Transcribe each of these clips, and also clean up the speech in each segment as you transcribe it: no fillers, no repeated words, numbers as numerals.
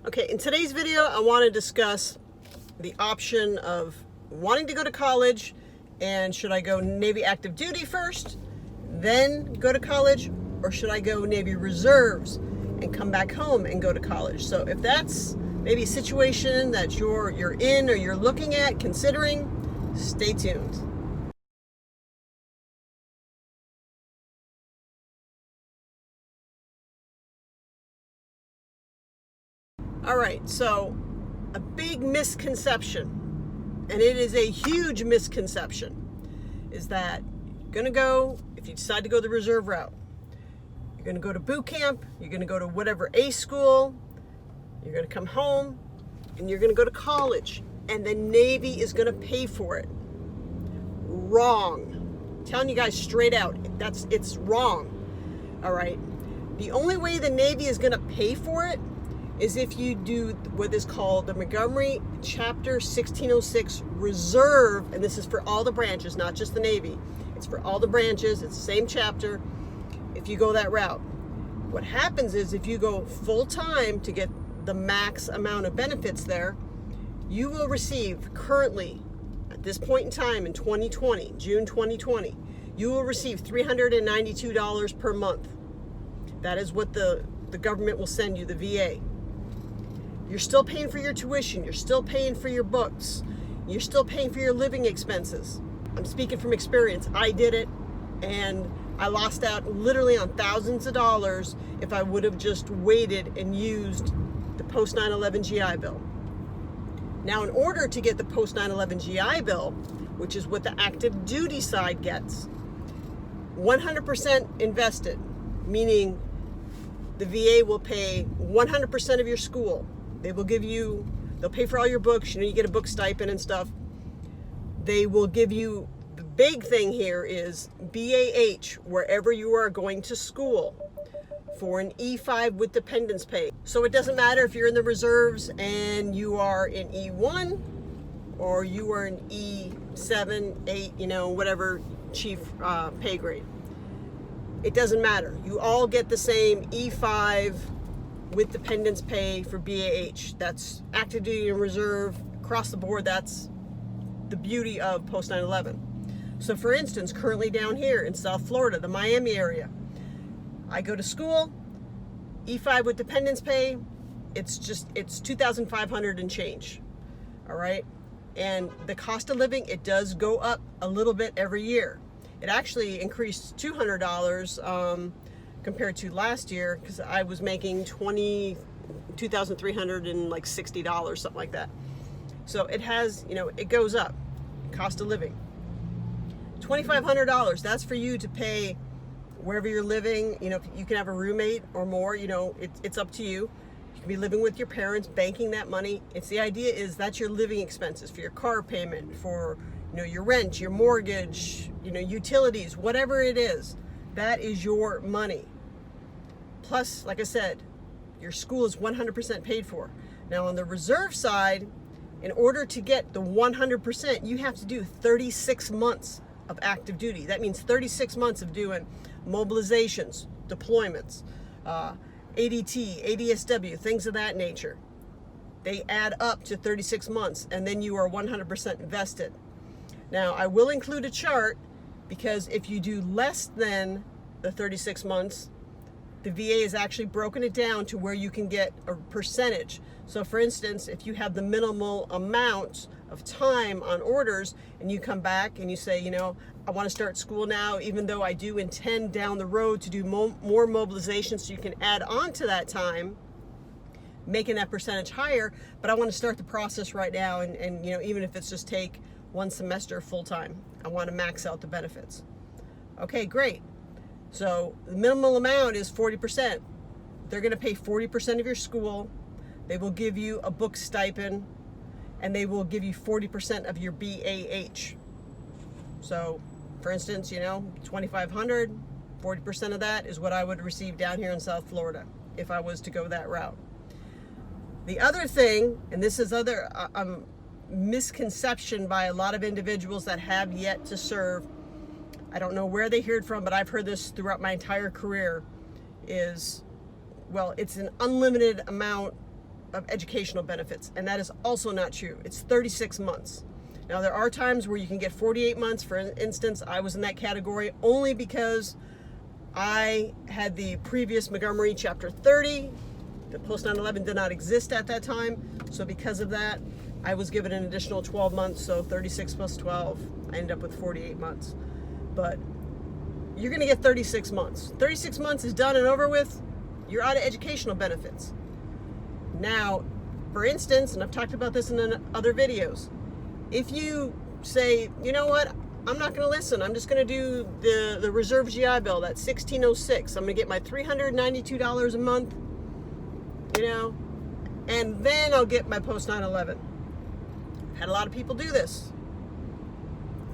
Okay, in today's video, I want to discuss the option of wanting to go to college and should I go Navy active duty first, then go to college, or should I go Navy reserves and come back home and go to college? So if that's maybe a situation that you're in or you're looking at, considering, stay tuned. All right, so a big misconception, and it is a huge misconception, is that you're gonna go, if you decide to go the reserve route, you're gonna go to boot camp, you're gonna go to whatever A school, you're gonna come home, and you're gonna go to college, and the Navy is gonna pay for it. Wrong. I'm telling you guys straight out, it's wrong. All right. The only way the Navy is gonna pay for it is if you do what is called the Montgomery Chapter 1606 Reserve, and this is for all the branches, not just the Navy. It's for all the branches. It's the same chapter. If you go that route, what happens is if you go full time to get the max amount of benefits there, you will receive currently, at this point in time in 2020, June 2020, you will receive $392 per month. That is what the government will send you, the VA. You're still paying for your tuition. You're still paying for your books. You're still paying for your living expenses. I'm speaking from experience. I did it, and I lost out literally on thousands of dollars if I would have just waited and used the post 9/11 GI Bill. Now, in order to get the post 9/11 GI Bill, which is what the active duty side gets, 100% invested, meaning the VA will pay 100% of your school. They'll pay for all your books. You get a book stipend and stuff. They will give you, the big thing here is BAH, wherever you are going to school, for an E5 with dependence pay. So it doesn't matter if you're in the reserves and you are in E1 or you are in E7, 8, whatever chief pay grade. It doesn't matter. You all get the same E5 with dependence pay for BAH. That's active duty and reserve across the board. That's the beauty of post 9/11. So for instance, currently down here in South Florida, the Miami area, I go to school, E5 with dependence pay, it's $2,500 and change. All right. And the cost of living, it does go up a little bit every year. It actually increased $200 compared to last year, because I was making $2,360, something like that. So it has, it goes up, cost of living. $2,500, that's for you to pay wherever you're living. You can have a roommate or more, it's up to you. You can be living with your parents, banking that money. The idea is that's your living expenses for your car payment, for your rent, your mortgage, utilities, whatever it is, that is your money. Plus, like I said, your school is 100% paid for. Now on the reserve side, in order to get the 100%, you have to do 36 months of active duty. That means 36 months of doing mobilizations, deployments, ADT, ADSW, things of that nature. They add up to 36 months, and then you are 100% vested. Now, I will include a chart, because if you do less than the 36 months, the VA has actually broken it down to where you can get a percentage. So for instance, if you have the minimal amount of time on orders and you come back and you say, I want to start school now, even though I do intend down the road to do more mobilization, so you can add on to that time, making that percentage higher, but I want to start the process right now, and even if it's just take one semester full time, I want to max out the benefits. Okay, great. So the minimal amount is 40%. They're going to pay 40% of your school. They will give you a book stipend, and they will give you 40% of your BAH. So for instance, $2,500, 40% of that is what I would receive down here in South Florida if I was to go that route. The other thing, and this is other misconception by a lot of individuals that have yet to serve, I don't know where they hear it from, but I've heard this throughout my entire career, is, well, it's an unlimited amount of educational benefits, and that is also not true. It's 36 months. Now, there are times where you can get 48 months. For instance, I was in that category only because I had the previous Montgomery Chapter 30. The post 9/11 did not exist at that time, so because of that, I was given an additional 12 months, so 36 plus 12, I ended up with 48 months. But you're going to get 36 months. 36 months is done and over with, you're out of educational benefits. Now, for instance, and I've talked about this in other videos, if you say, you know what, I'm not going to listen, I'm just going to do the Reserve GI Bill, that's 1606, I'm going to get my $392 a month, you know, and then I'll get my post 9/11. Had a lot of people do this.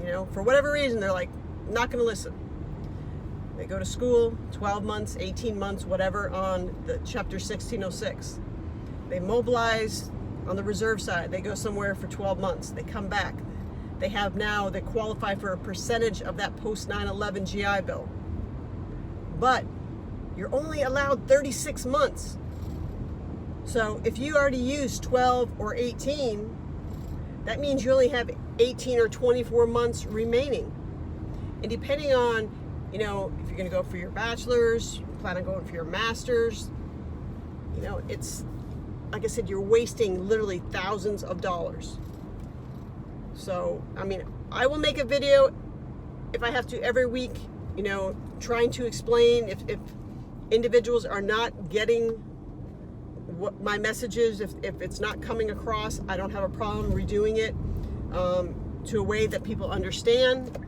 You know, for whatever reason, they're like, not going to listen. They go to school, 12 months, 18 months, whatever, on the Chapter 1606. They mobilize on the reserve side. They go somewhere for 12 months. They come back. They qualify for a percentage of that post 9/11 GI Bill. But you're only allowed 36 months. So if you already used 12 or 18, that means you only have 18 or 24 months remaining. And depending on, you know, if you're going to go for your bachelor's, you plan on going for your master's, you know, it's, like I said, you're wasting literally thousands of dollars. So, I mean, I will make a video if I have to every week, you know, trying to explain if individuals are not getting what my message is, if it's not coming across, I don't have a problem redoing it to a way that people understand.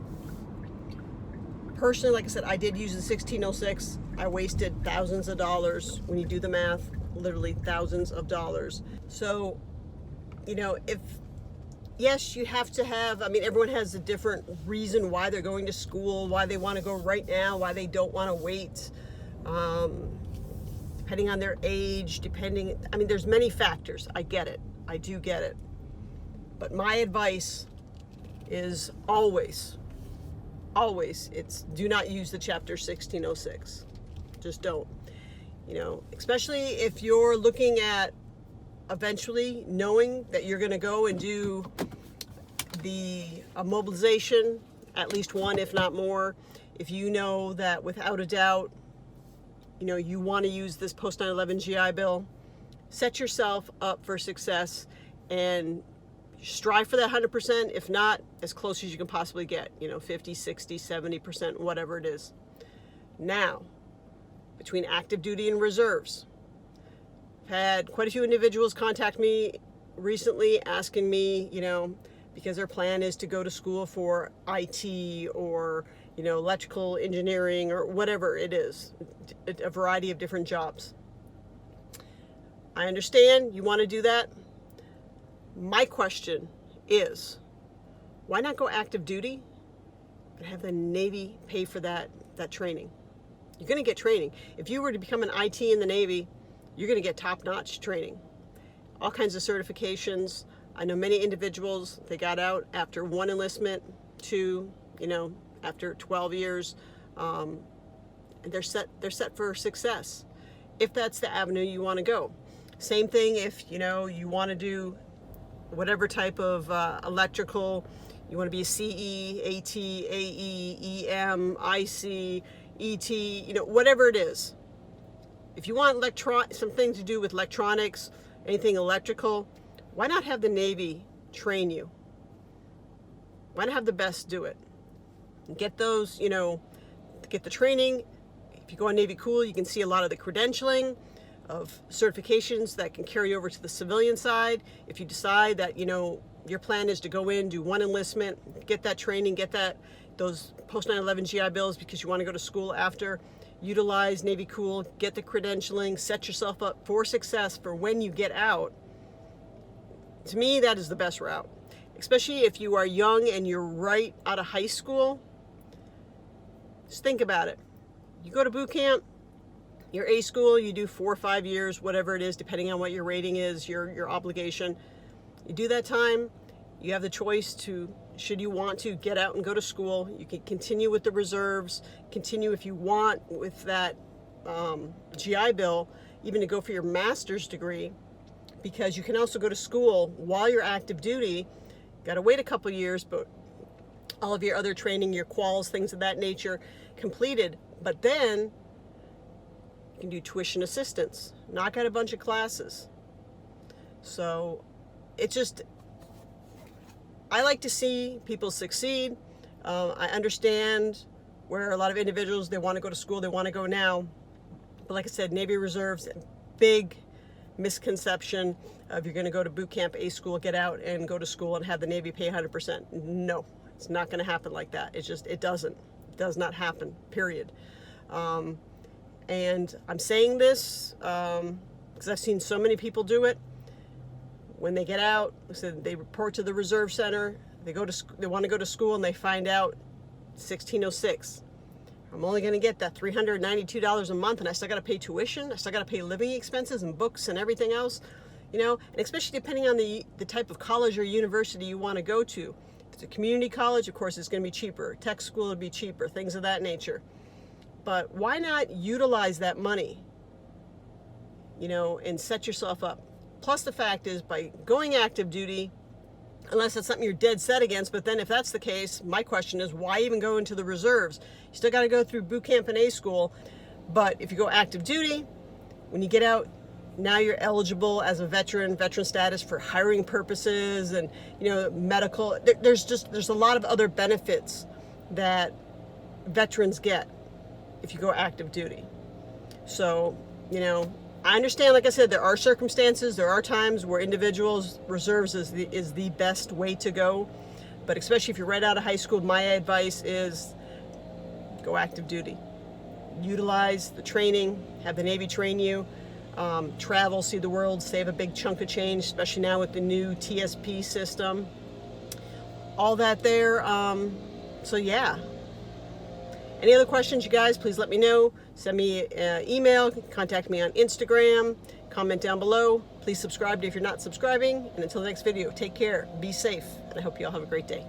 Personally, like I said, I did use the 1606. I wasted thousands of dollars. When you do the math, literally thousands of dollars. So, you know, yes, you have to have, I mean, everyone has a different reason why they're going to school, why they want to go right now, why they don't want to wait. Depending on their age, I mean, there's many factors. I get it. I do get it. But my advice is always, it's do not use the Chapter 1606. Just don't. You know, especially if you're looking at eventually knowing that you're going to go and do a mobilization, at least one, if not more. If you know that without a doubt, you know, you want to use this post 9/11 GI Bill, set yourself up for success and strive for that 100%, if not, as close as you can possibly get, you know, 50, 60, 70%, whatever it is. Now, between active duty and reserves, I've had quite a few individuals contact me recently asking me, you know, because their plan is to go to school for IT or, you know, electrical engineering or whatever it is, a variety of different jobs. I understand you want to do that. My question is, why not go active duty and have the Navy pay for that training? You're going to get training. If you were to become an IT in the Navy, you're going to get top-notch training. All kinds of certifications. I know many individuals, they got out after one enlistment, two, you know, after 12 years, and they're set for success, if that's the avenue you want to go. Same thing if, you know, you want to do whatever type of electrical, you want to be a CE, AT, AE, EM, IC, ET, you know, whatever it is. If you want something to do with electronics, anything electrical, why not have the Navy train you? Why not have the best do it? Get those, you know, get the training. If you go on Navy Cool, you can see a lot of the credentialing of certifications that can carry over to the civilian side. If you decide that, you know, your plan is to go in, do one enlistment, get that training, get those post 9/11 GI Bills because you want to go to school after, utilize Navy Cool, get the credentialing, set yourself up for success for when you get out. To me, that is the best route. Especially if you are young and you're right out of high school. Just think about it. You go to boot camp, your A school, you do 4 or 5 years, whatever it is, depending on what your rating is, your obligation. You do that time, you have the choice to, should you want to, get out and go to school. You can continue with the reserves, continue if you want with that GI Bill, even to go for your master's degree. because you can also go to school while you're active duty. Got to wait a couple years, but all of your other training, your quals, things of that nature completed. But then you can do tuition assistance, knock out a bunch of classes. So it's just, I like to see people succeed. I understand where a lot of individuals, they want to go to school, they want to go now. But like I said, Navy Reserves, big misconception of you're going to go to boot camp, A school, get out and go to school and have the Navy pay 100%. No, it's not going to happen like that. It doesn't. It does not happen, period. And I'm saying this because I've seen so many people do it. When they get out, they report to the Reserve Center, they want to go to school, and they find out 1606. I'm only going to get that $392 a month, and I still got to pay tuition. I still got to pay living expenses and books and everything else, and especially depending on the type of college or university you want to go to. If it's a community college, of course, it's going to be cheaper. Tech school would be cheaper, things of that nature. But why not utilize that money, and set yourself up? Plus, the fact is, by going active duty, unless it's something you're dead set against, but then if that's the case, my question is, why even go into the reserves? You still got to go through boot camp and A school. But if you go active duty, when you get out, now you're eligible as a veteran status for hiring purposes and, medical. There's a lot of other benefits that veterans get if you go active duty. So, I understand, like I said, there are circumstances, there are times where individuals, reserves is the best way to go. But especially if you're right out of high school, my advice is go active duty. Utilize the training, have the Navy train you, travel, see the world, save a big chunk of change, especially now with the new TSP system. All that there. So yeah. Any other questions, you guys, please let me know. Send me an email, contact me on Instagram, comment down below. Please subscribe if you're not subscribing. And until the next video, take care, be safe, and I hope you all have a great day.